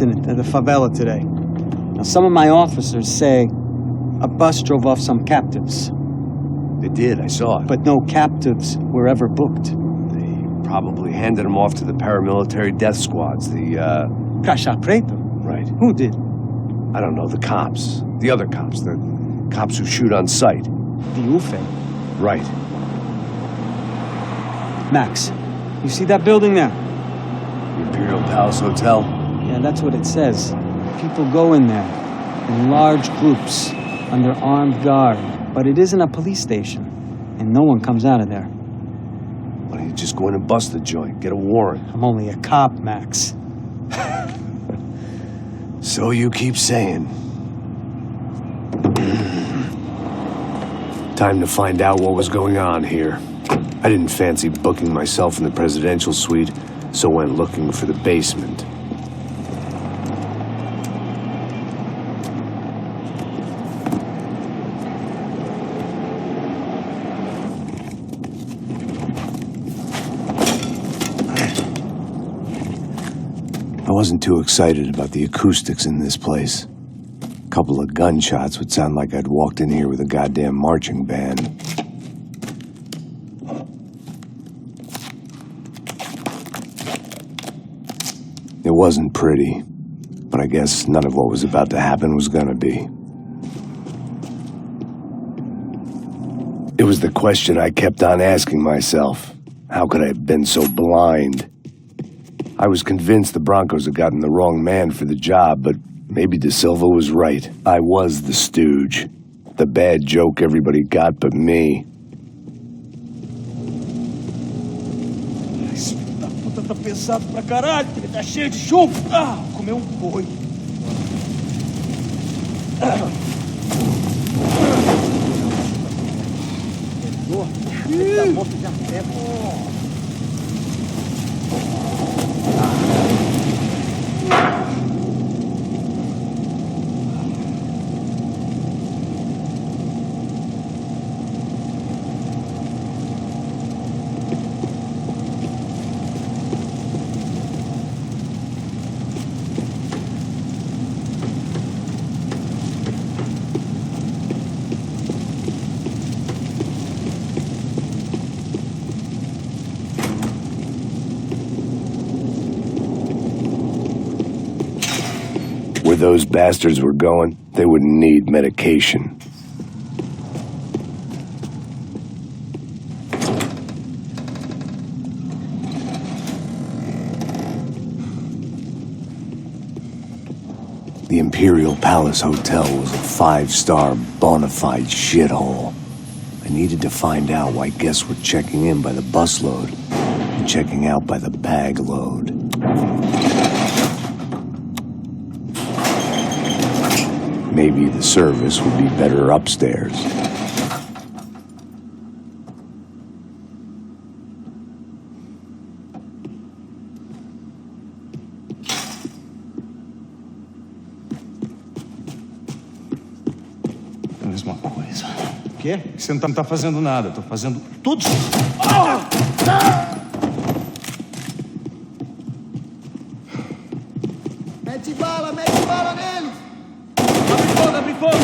At the favela today. Now, some of my officers say a bus drove off some captives. They did, I saw it. But no captives were ever booked. They probably handed them off to the paramilitary death squads, the, Caixa Preta? Right. Who did? I don't know, the cops. The other cops. The cops who shoot on sight. The UFE. Right. Max, you see that building there? The Imperial Palace Hotel? Yeah, that's what it says. People go in there in large groups under armed guard. But it isn't a police station, and no one comes out of there. Why don't you just go in and bust the joint? Get a warrant. I'm only a cop, Max. So you keep saying. Time to find out what was going on here. I didn't fancy booking myself in the presidential suite, so went looking for the basement. I wasn't too excited about the acoustics in this place. A couple of gunshots would sound like I'd walked in here with a goddamn marching band. It wasn't pretty, but I guess none of what was about to happen was gonna be. It was the question I kept on asking myself. How could I have been so blind? I was convinced the Broncos had gotten the wrong man for the job, but maybe De Silva was right. I was the stooge. The bad joke everybody got but me. Esse filho da puta tá pesado pra caralho, ele tá cheio de chumbo. Ah, comeu um boi. Ele tá morto já tempo. Where those bastards were going, they wouldn't need medication. The Imperial Palace Hotel was a five-star, bona fide shithole. I needed to find out why guests were checking in by the busload and checking out by the bag load. Maybe the service would be better upstairs. É a mesma coisa. O quê? Você não tá fazendo nada, eu tô fazendo tudo. Ah! Ah! Mete bala neles! Abre fogo!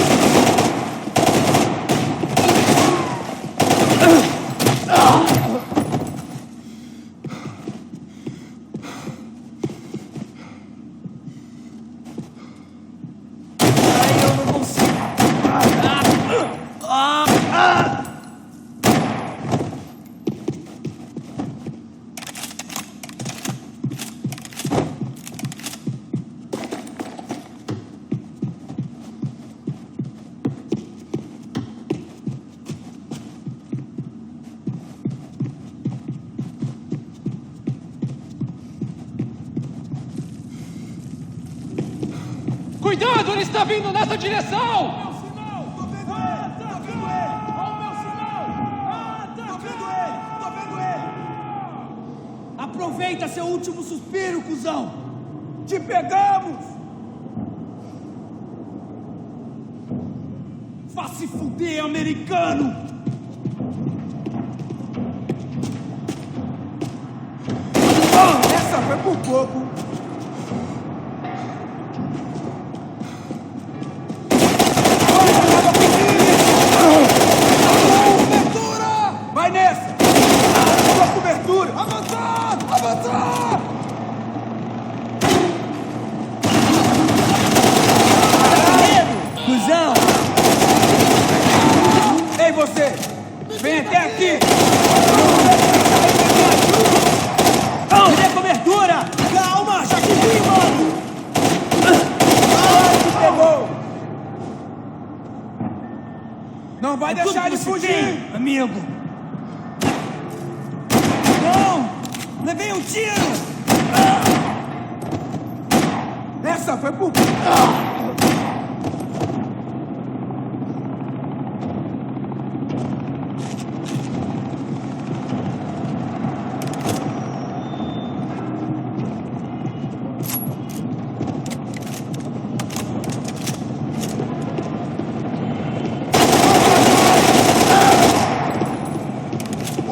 Aí eu não consigo. Cuidado, ele está vindo nessa direção! Meu sinal! Tô vendo ele! Tô vendo ele! Olha o meu sinal! Tô vendo ele! Aproveita seu último suspiro, cuzão! Te pegamos! Vá se fuder, americano! Essa foi por pouco! Não vai É tudo deixar que ele você fugir! tem, amigo! Não! Levei um tiro! Essa foi por...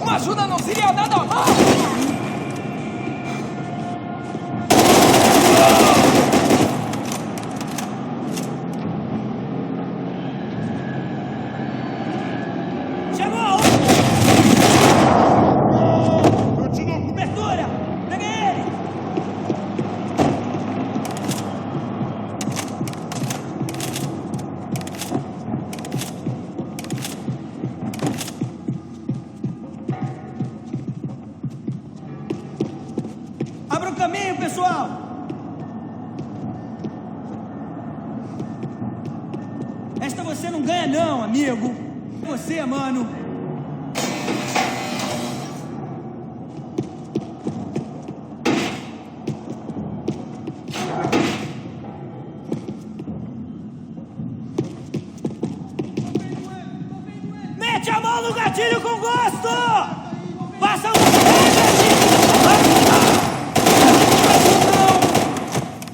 Uma ajuda não seria nada mal! Chamou! Cobertura! Pega ele! Abra o caminho, pessoal! Esta você não ganha não, amigo! Você, mano! Mete a mão no gatilho com gosto! Faça um...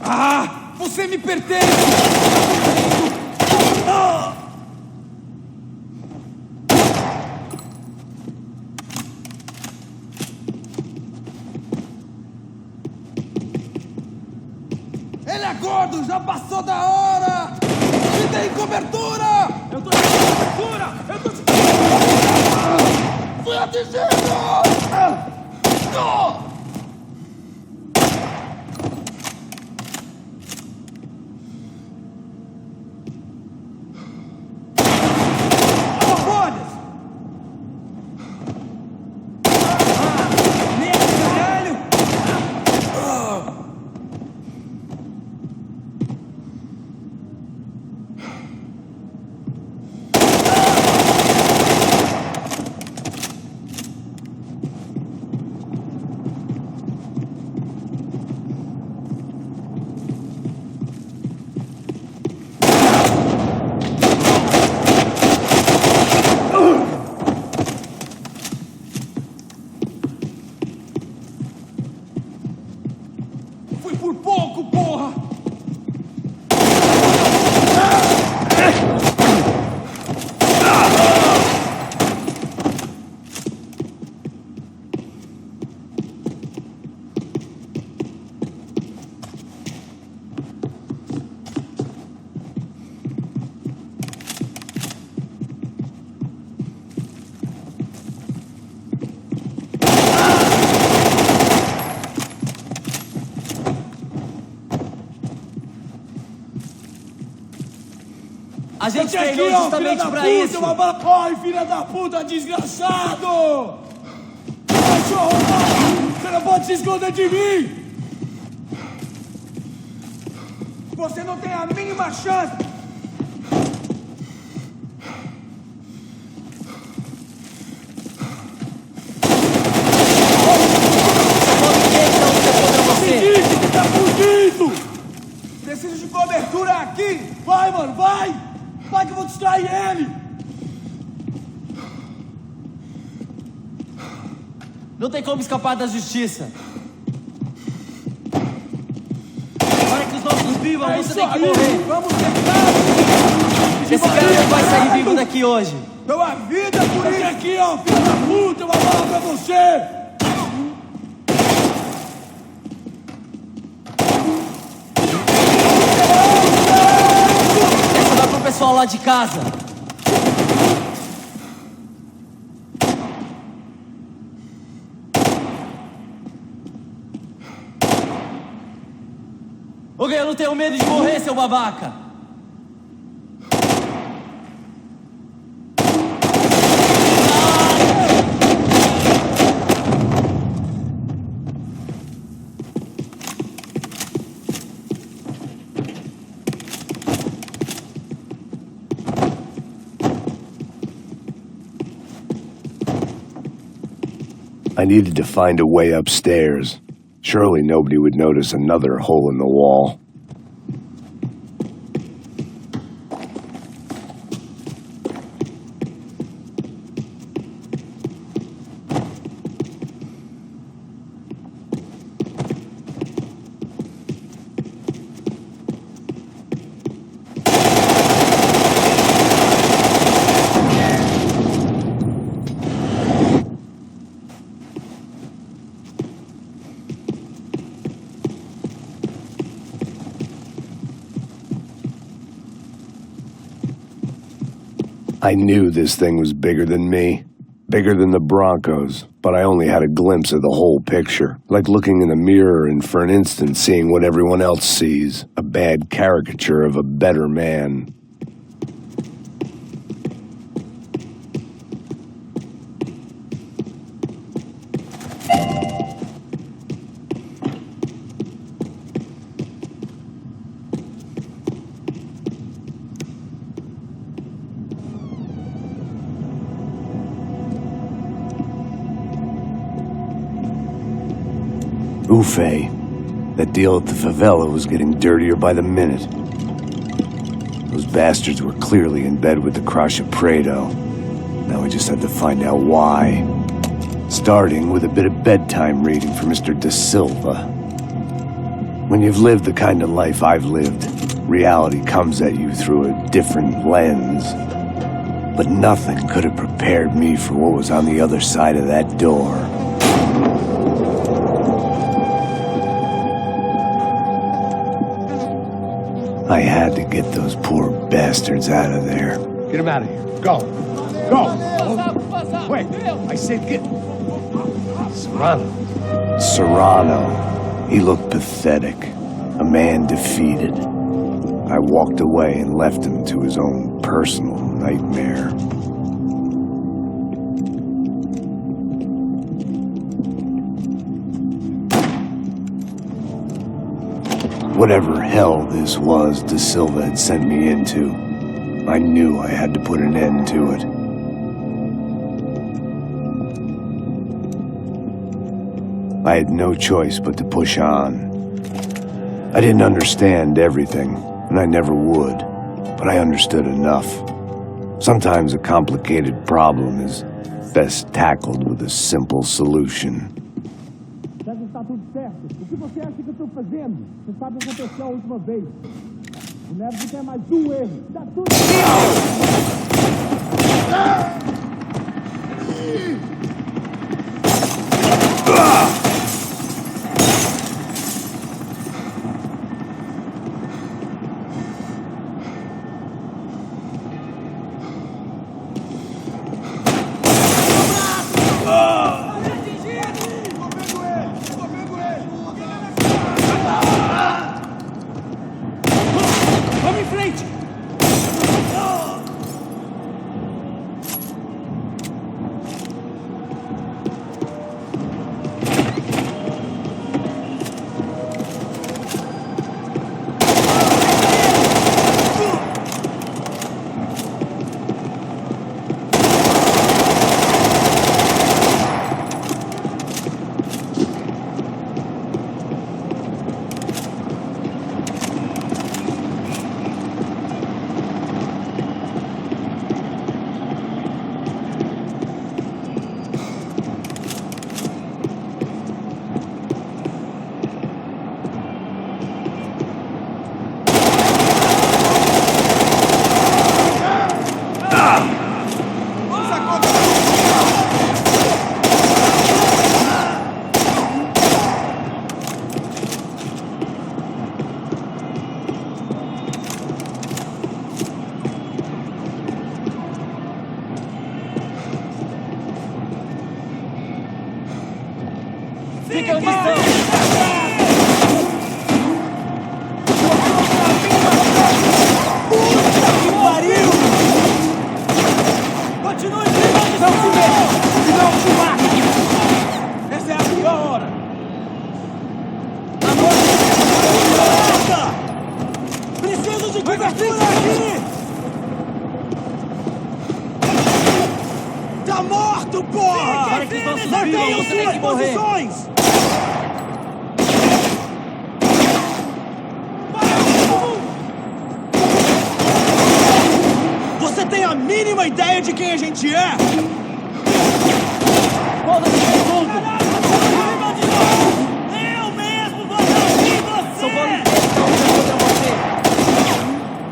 Ah! Você me pertence! Ele é gordo! Já passou da hora! Me dê cobertura! Eu tô sem cobertura! Eu tô sem... Fui atingido! Foda-se! Merda, caralho! Fui por pouco, porra! A gente Eu treinou aqui, ó, justamente filha da pra puta, isso! uma bala... Ai, filha da puta, desgraçado! Cachorro, você não pode se esconder de mim! Você não tem a mínima chance! Me disse que tá fugindo! Preciso de cobertura aqui! Vai, mano, vai! Vai que eu vou distrair ele! Não tem como escapar da justiça! Para que os nossos vivam, você tem que morrer! Vamos tentar! Esse cara não vai sair vivo daqui hoje! Deu a vida por isso! Aqui, ó, filho da puta, uma bala pra você! Essa vai pro pessoal lá de casa! Ok, eu não tenho medo de morrer, seu babaca! I needed to find a way upstairs. Surely nobody would notice another hole in the wall. I knew this thing was bigger than me, bigger than the Broncos, but I only had a glimpse of the whole picture, like looking in a mirror and for an instant seeing what everyone else sees, a bad caricature of a better man. Ufe, that deal at the favela was getting dirtier by the minute. Those bastards were clearly in bed with the Crush of Prado. Now we just had to find out why. Starting with a bit of bedtime reading for Mr. Da Silva. When you've lived the kind of life I've lived, reality comes at you through a different lens. But nothing could have prepared me for what was on the other side of that door. I had to get those poor bastards out of there. Get him out of here. Go. Go. Wait, I said get... Serrano. Serrano. He looked pathetic. A man defeated. I walked away and left him to his own personal nightmare. Whatever hell this was Da Silva had sent me into, I knew I had to put an end to it. I had no choice but to push on. I didn't understand everything, and I never would, but I understood enough. Sometimes a complicated problem is best tackled with a simple solution. Está tudo certo. O que você acha que eu estou fazendo? Você sabe o que aconteceu a última vez. O Neves tem mais um erro. Está tudo Tá morto, porra! hora que os nossos viram, você tem que morrer. Posições! Você tem a mínima ideia de quem a gente é? Foda-se todo mundo. Eu mesmo vou destruir você! São Paulo inteiro está contra você.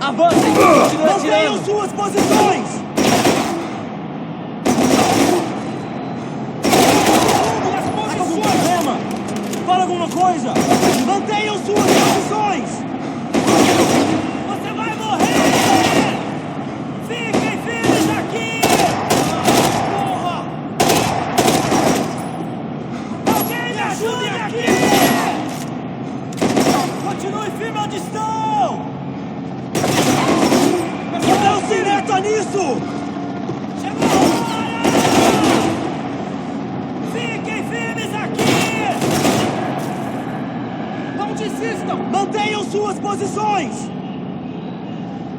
Avancem, continue Mantenham atirando. suas posições! Algum problema? Fala alguma coisa! Mantenham suas posições! Você vai morrer! Fiquem firmes aqui! Porra! Alguém me ajude aqui! Continue firme onde estão! Não se meta nisso! Chegou a hora! Fiquem firmes aqui! Não desistam. Mantenham suas posições!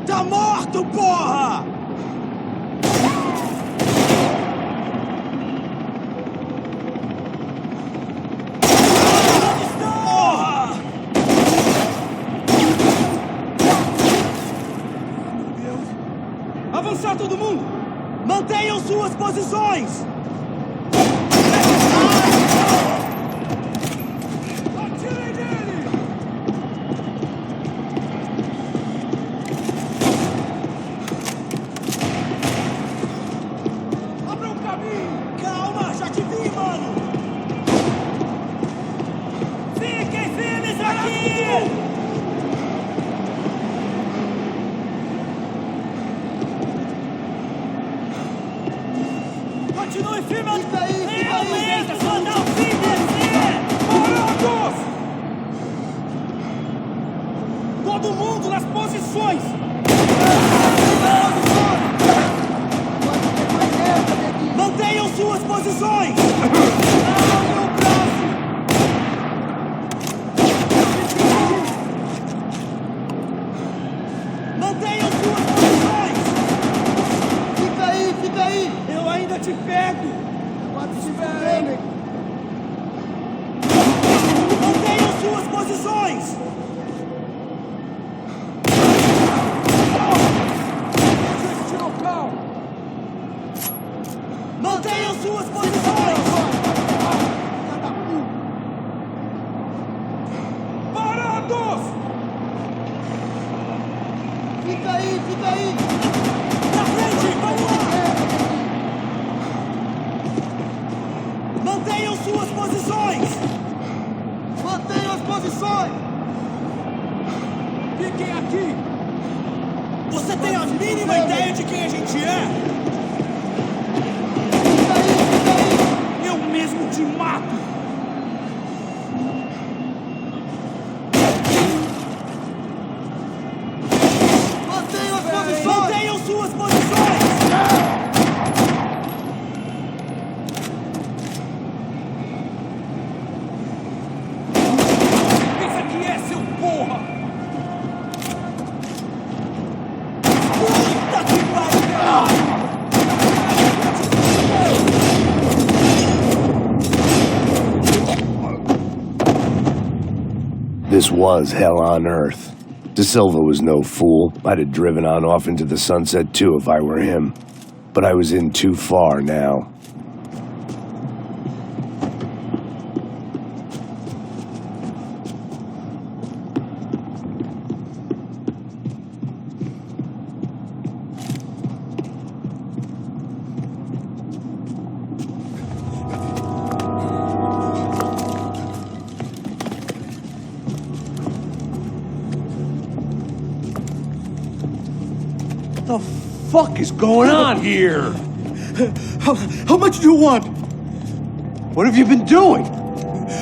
Tá morto, porra! Porra! Avançar todo mundo. Mantenham suas posições! Atirem nele! Abra um caminho. Calma, já te vi, mano! Fiquem firmes aqui! Continue firme onde está aí! Eu mesmo vou dar o fim em você! Parados. Todo mundo nas posições. Mantenham suas posições! Mantenham suas posições! Fica aí. Eu ainda te pego. Quando estiver. Mantenham suas posições! Este local. Mantenham suas posições! Parados. Fica aí! Na frente, vamos lá! Mantenham suas posições! Mantenham as posições! Fiquem aqui. Você tem a mínima ideia de quem a gente é? Eu mesmo te mato. Mantenham as posições! Mantenham suas posições! Pensa que é, seu porra. Puta que pariu! This was hell on earth. De Silva was no fool. I'd have driven on off into the sunset too if I were him. But I was in too far now. What the fuck is going on here? How much do you want? What have you been doing?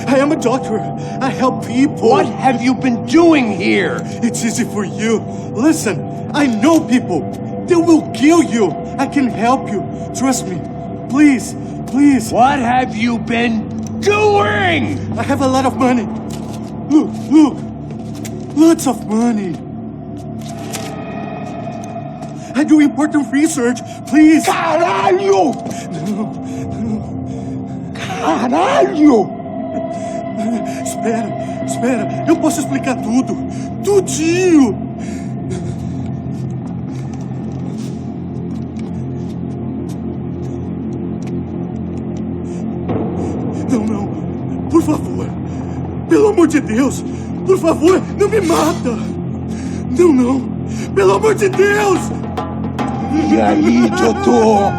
I am a doctor. I help people. What have you been doing here? It's easy for you. Listen, I know people. They will kill you. I can help you. Trust me. Please, please. What have you been doing? I have a lot of money. Look, look. Lots of money. I do important research. Please. Caralho! Caralho! Espera, eu posso explicar tudo. Tudinho! Não, por favor. Pelo amor de Deus, por favor, não me mata. Não, pelo amor de Deus! E aí, doutor?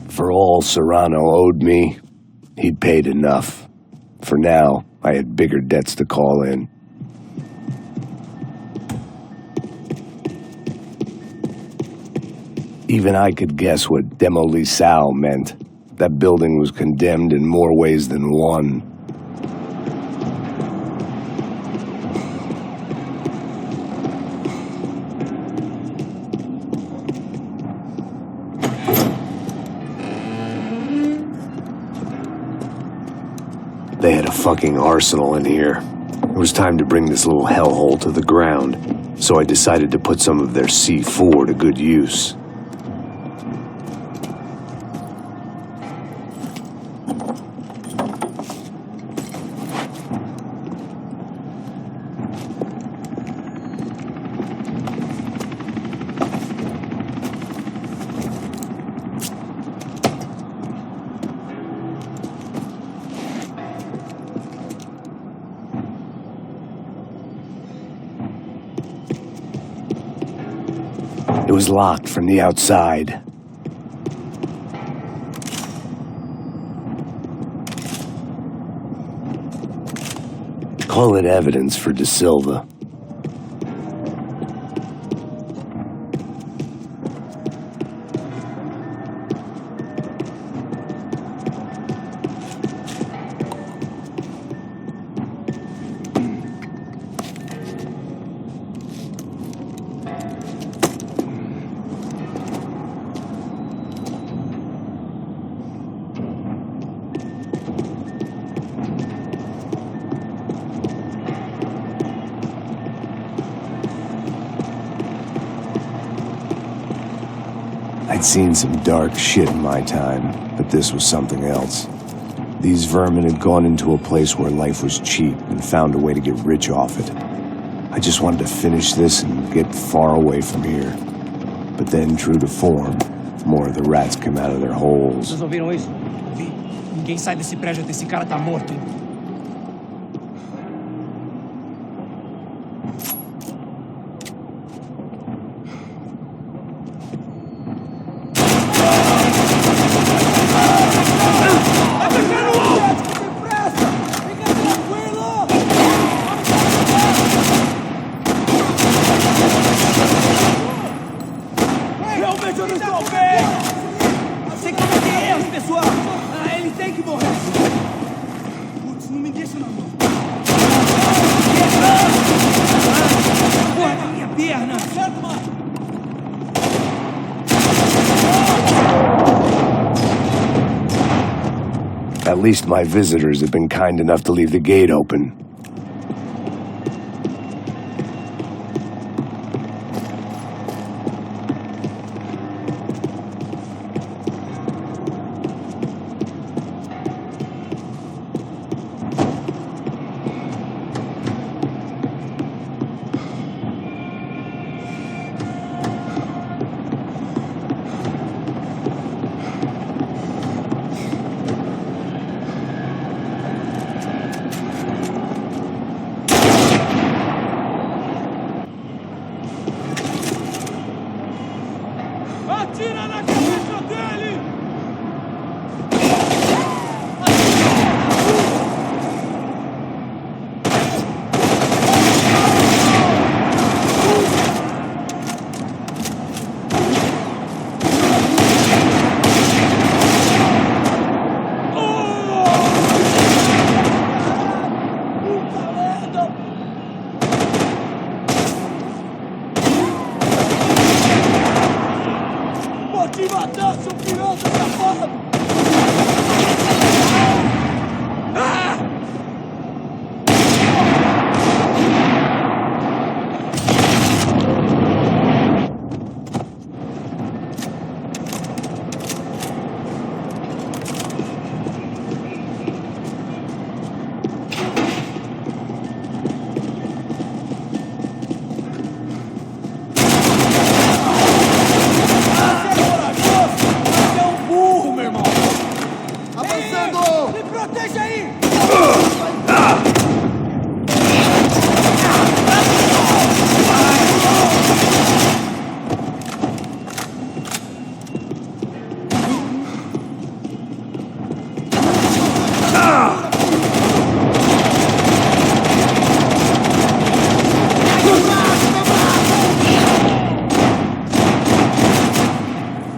For all Serrano owed me, he'd paid enough. For now, I had bigger debts to call in. Even I could guess what demolisal meant. That building was condemned in more ways than one. They had a fucking arsenal in here. It was time to bring this little hellhole to the ground, so I decided to put some of their C4 to good use. It was locked from the outside. Call it evidence for De Silva. I'd seen some dark shit in my time, but this was something else. These vermin had gone into a place where life was cheap and found a way to get rich off it. I just wanted to finish this and get far away from here. But then, true to form, more of the rats came out of their holes. Vocês ouviram isso? Vi. Ninguém sai desse prédio até esse cara tá morto. Realmente eu não estou bem! Você comete erros, pessoal! Ele tem que morrer! Putz, não me deixa na mão! Porra, na minha perna! Certo, mano! At least my visitors have been kind enough to leave the gate open.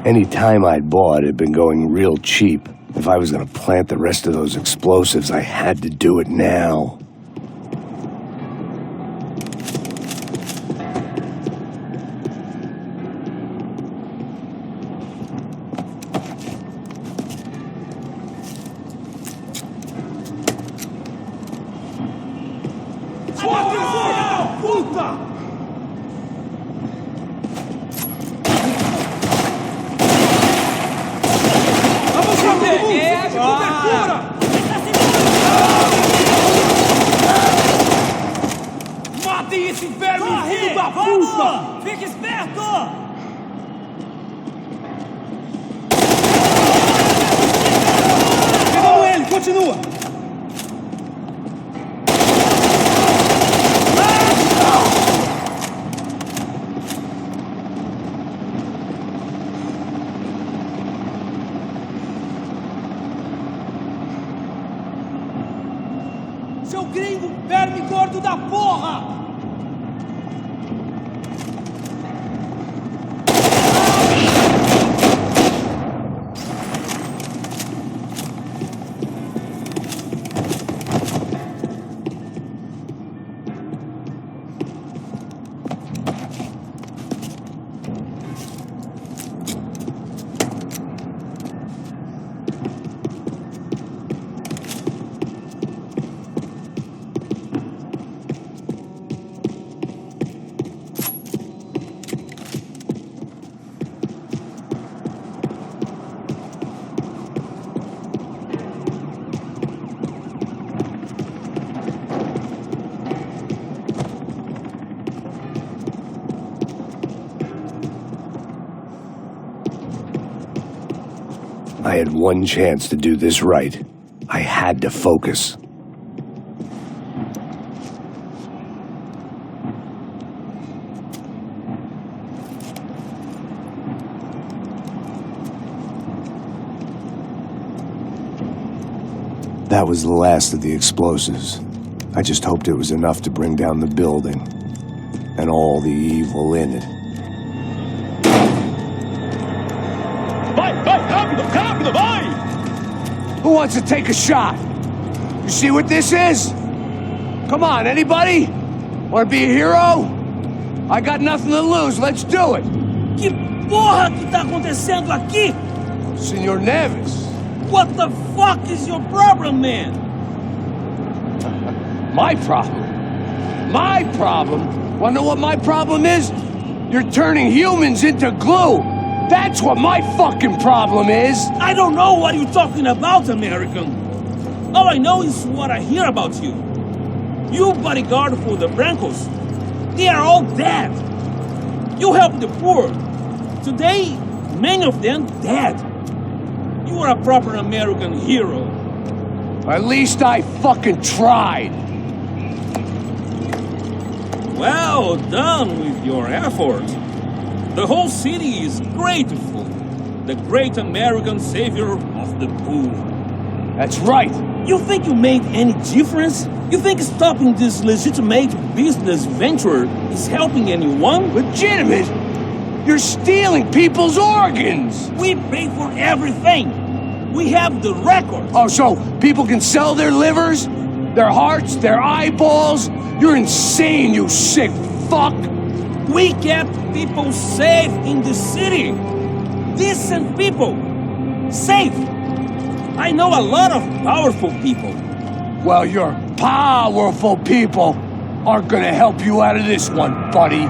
Any time I'd bought had been going real cheap. If I was gonna plant the rest of those explosives, I had to do it now. Matem esse verme, filho da puta! Fique esperto! Pegamos ele, continua! Seu gringo, verme gordo da porra! I had one chance to do this right. I had to focus. That was the last of the explosives. I just hoped it was enough to bring down the building and all the evil in it. Who wants to take a shot? You see what this is? Come on, anybody? Want to be a hero? I got nothing to lose, let's do it! Que porra que tá acontecendo aqui? Senor Neves. What the fuck is your problem, man? My problem? My problem? Wanna know what my problem is? You're turning humans into glue! That's what my fucking problem is! I don't know what you're talking about, American. All I know is what I hear about you. You bodyguard for the Brancos. They are all dead. You help the poor. Today, many of them dead. You are a proper American hero. At least I fucking tried. Well done with your effort. The whole city is grateful. The great American savior of the poor. That's right. You think you made any difference? You think stopping this legitimate business venture is helping anyone? Legitimate? You're stealing people's organs! We pay for everything. We have the record. Oh, so people can sell their livers? Their hearts? Their eyeballs? You're insane, you sick fuck! We kept people safe in the city. Decent people. Safe. I know a lot of powerful people. Well, your powerful people aren't gonna help you out of this one, buddy.